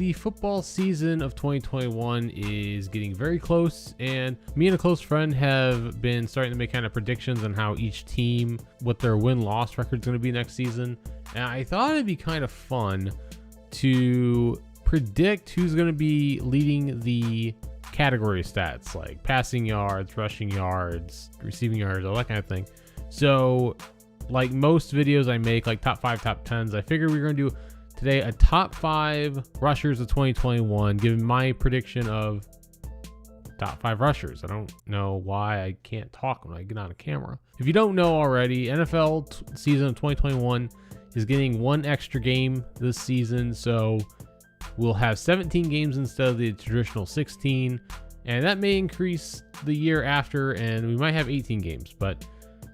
the football season of 2021 is getting very close, and me and a close friend have been starting to make kind of predictions on how each team, what their win-loss record is going to be next season. And I thought it'd be kind of fun to predict who's going to be leading the category stats, like passing yards, rushing yards, receiving yards, all that kind of thing. So like most videos I make, like top 5, top 10s, I figured we were going to do today a top 5 rushers of 2021, giving my prediction of top 5 rushers. I don't know why I can't talk when I get on a camera. If you don't know already, NFL season of 2021 is getting one extra game this season, so we'll have 17 games instead of the traditional 16, and that may increase the year after, and we might have 18 games. But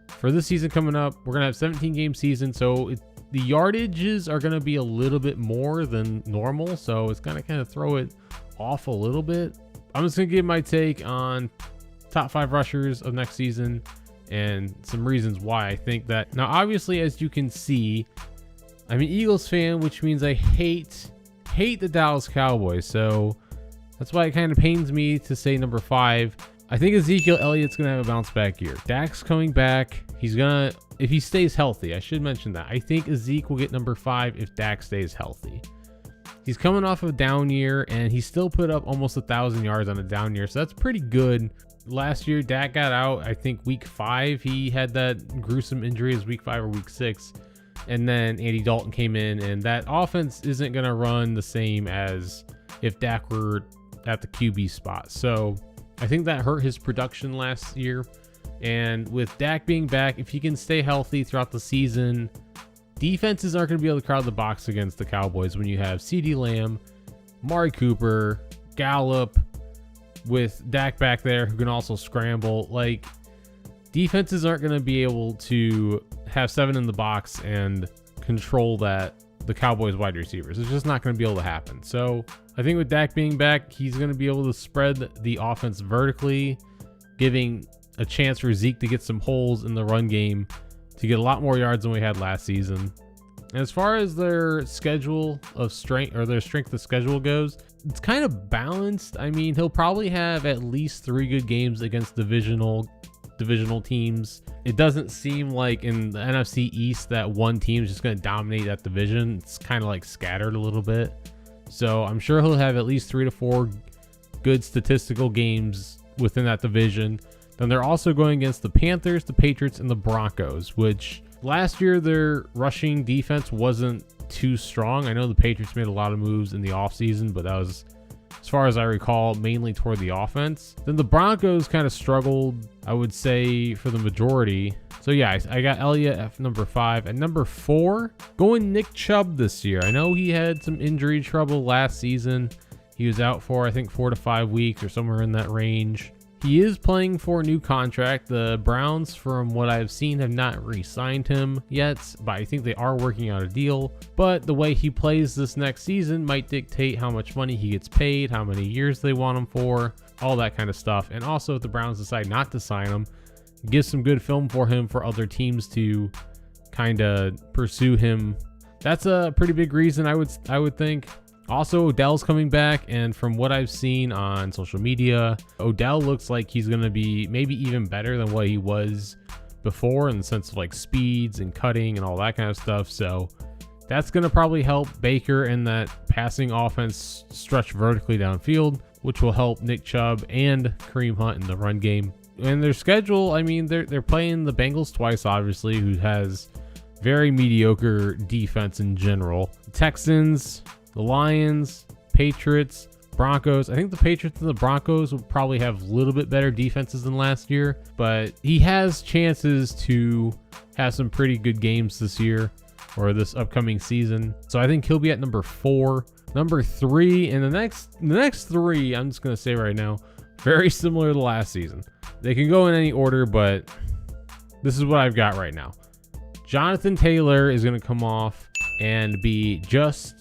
for this season coming up, we're gonna have 17 game season, so the yardages are gonna be a little bit more than normal, so it's gonna kind of throw it off a little bit. I'm just gonna give my take on top 5 rushers of next season and some reasons why I think that. Now, obviously, as you can see, I'm an Eagles fan, which means I hate the Dallas Cowboys, so that's why it kind of pains me to say number 5. I think Ezekiel Elliott's gonna have a bounce back year. Dak's coming back. He's gonna, if he stays healthy, I should mention that. I think Ezeke will get number 5 if Dak stays healthy. He's coming off of a down year, and he still put up almost 1,000 yards on a down year, so that's pretty good. Last year, Dak got out, I think week 5. He had that gruesome injury as week 5 or week 6. And then Andy Dalton came in, and that offense isn't going to run the same as if Dak were at the QB spot. So I think that hurt his production last year. And with Dak being back, if he can stay healthy throughout the season, defenses aren't going to be able to crowd the box against the Cowboys when you have CeeDee Lamb, Amari Cooper, Gallup, with Dak back there who can also scramble. Like, defenses aren't going to be able to have 7 in the box and control the Cowboys wide receivers. It's just not going to be able to happen. So I think with Dak being back, he's going to be able to spread the offense vertically, giving a chance for Zeke to get some holes in the run game to get a lot more yards than we had last season. And as far as their schedule of strength, or their strength of schedule goes, it's kind of balanced. I mean, he'll probably have at least 3 good games against divisional teams. It doesn't seem like in the NFC East that one team is just going to dominate that division. It's kind of like scattered a little bit. So I'm sure he'll have at least 3 to 4 good statistical games within that division. Then they're also going against the Panthers, the Patriots, and the Broncos, which last year their rushing defense wasn't too strong. I know the Patriots made a lot of moves in the offseason, but that was, as far as I recall, mainly toward the offense. Then the Broncos kind of struggled, I would say, for the majority. So yeah, I got Elliott at number 5. At number 4, going Nick Chubb this year. I know he had some injury trouble last season. He was out for, I think, 4 to 5 weeks or somewhere in that range. He is playing for a new contract. The Browns, from what I've seen, have not re-signed him yet, but I think they are working out a deal. But the way he plays this next season might dictate how much money he gets paid, how many years they want him for, all that kind of stuff. And also, if the Browns decide not to sign him, it gives some good film for him for other teams to kind of pursue him. That's a pretty big reason, I would think. Also, Odell's coming back, and from what I've seen on social media, Odell looks like he's going to be maybe even better than what he was before in the sense of like speeds and cutting and all that kind of stuff. So that's going to probably help Baker and that passing offense stretch vertically downfield, which will help Nick Chubb and Kareem Hunt in the run game. And their schedule, I mean, they're playing the Bengals twice, obviously, who has very mediocre defense in general. The Texans, the Lions, Patriots, Broncos. I think the Patriots and the Broncos will probably have a little bit better defenses than last year, but he has chances to have some pretty good games this year or this upcoming season. So I think he'll be at number 4. Number 3, and the next 3, I'm just going to say right now, very similar to last season. They can go in any order, but this is what I've got right now. Jonathan Taylor is going to come off and be just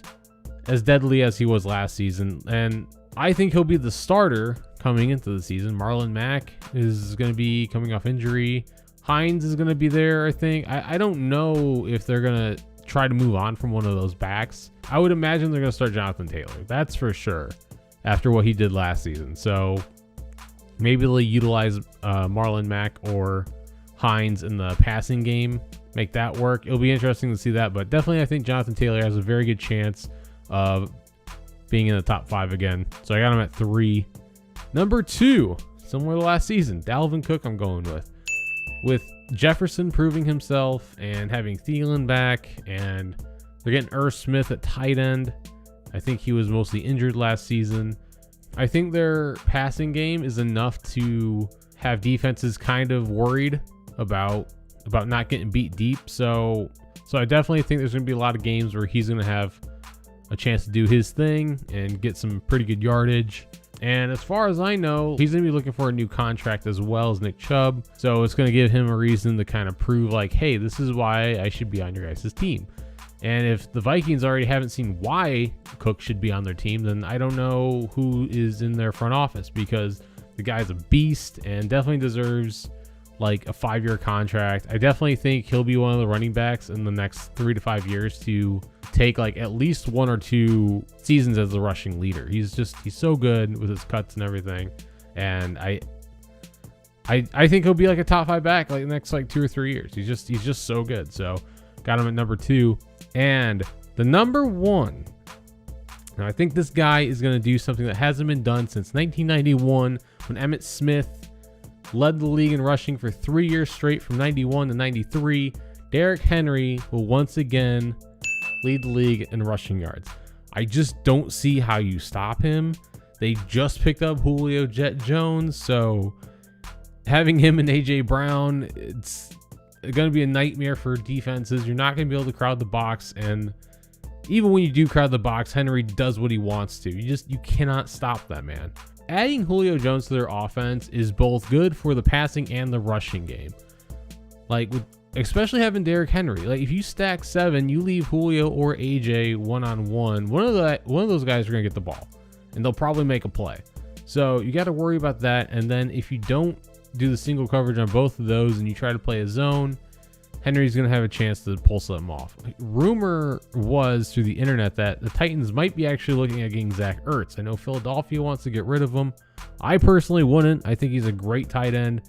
as deadly as he was last season, and I think he'll be the starter coming into the season. Marlon Mack is going to be coming off injury. Hines is going to be there, I think. I don't know if they're going to try to move on from one of those backs, I would imagine they're going to start Jonathan Taylor. That's for sure, after what he did last season. So maybe they'll utilize Marlon Mack or Hines in the passing game, make that work. It'll be interesting to see that, but definitely I think Jonathan Taylor has a very good chance of being in the top 5 again. So I got him at 3. Number 2, similar to last season, Dalvin Cook I'm going with. With Jefferson proving himself and having Thielen back, and they're getting Irv Smith at tight end. I think he was mostly injured last season. I think their passing game is enough to have defenses kind of worried about not getting beat deep. So I definitely think there's going to be a lot of games where he's going to have a chance to do his thing and get some pretty good yardage. And as far as I know, he's going to be looking for a new contract as well as Nick Chubb. So it's going to give him a reason to kind of prove like, hey, this is why I should be on your guys' team. And if the Vikings already haven't seen why Cook should be on their team, then I don't know who is in their front office, because the guy's a beast and definitely deserves like a 5-year contract. I definitely think he'll be one of the running backs in the next 3 to 5 years to take like at least 1 or 2 seasons as the rushing leader. He's so good with his cuts and everything. And I think he'll be like a top 5 back like the next like 2 or 3 years. He's just so good. So got him at number 2. And the number 1. Now I think this guy is going to do something that hasn't been done since 1991 when Emmitt Smith led the league in rushing for 3 years straight from 91 to 93. Derrick Henry will once again lead the league in rushing yards. I just don't see how you stop him. They just picked up Julio Jones, so having him and AJ Brown, it's going to be a nightmare for defenses. You're not going to be able to crowd the box, and even when you do crowd the box, Henry does what he wants to. You cannot stop that man. Adding Julio Jones to their offense is both good for the passing and the rushing game. Like, especially having Derrick Henry. Like, if you stack 7, you leave Julio or AJ one-on-one. One of those guys are going to get the ball, and they'll probably make a play. So you got to worry about that. And then if you don't do the single coverage on both of those and you try to play a zone, Henry's going to have a chance to pull something off. Rumor was through the internet that the Titans might be actually looking at getting Zach Ertz. I know Philadelphia wants to get rid of him. I personally wouldn't. I think he's a great tight end.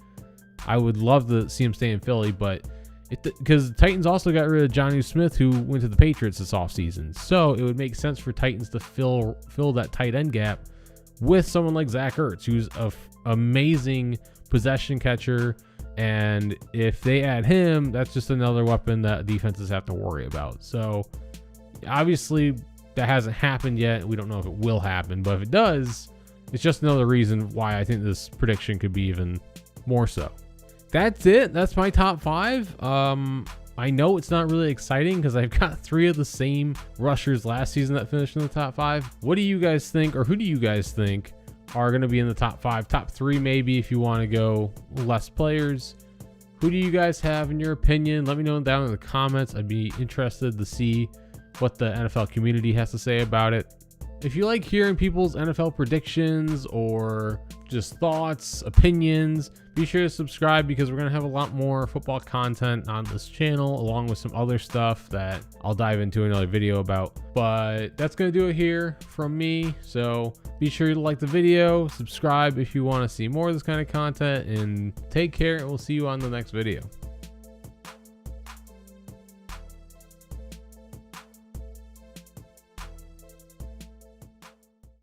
I would love to see him stay in Philly, but because the Titans also got rid of Jonnu Smith, who went to the Patriots this offseason. So it would make sense for Titans to fill that tight end gap with someone like Zach Ertz, who's an amazing possession catcher. And if they add him, that's just another weapon that defenses have to worry about. So obviously that hasn't happened yet. We don't know if it will happen, but if it does, it's just another reason why I think this prediction could be even more so. That's it. That's my top 5. I know it's not really exciting because I've got 3 of the same rushers last season that finished in the top 5. What do you guys think, or who do you guys think are going to be in the top 5, top 3 maybe if you want to go less players? Who do you guys have in your opinion? Let me know down in the comments. I'd be interested to see what the NFL community has to say about it. If you like hearing people's NFL predictions or just thoughts, opinions, be sure to subscribe because we're going to have a lot more football content on this channel, along with some other stuff that I'll dive into another video about. But that's going to do it here from me. So be sure to like the video, subscribe if you want to see more of this kind of content, and take care, and we'll see you on the next video.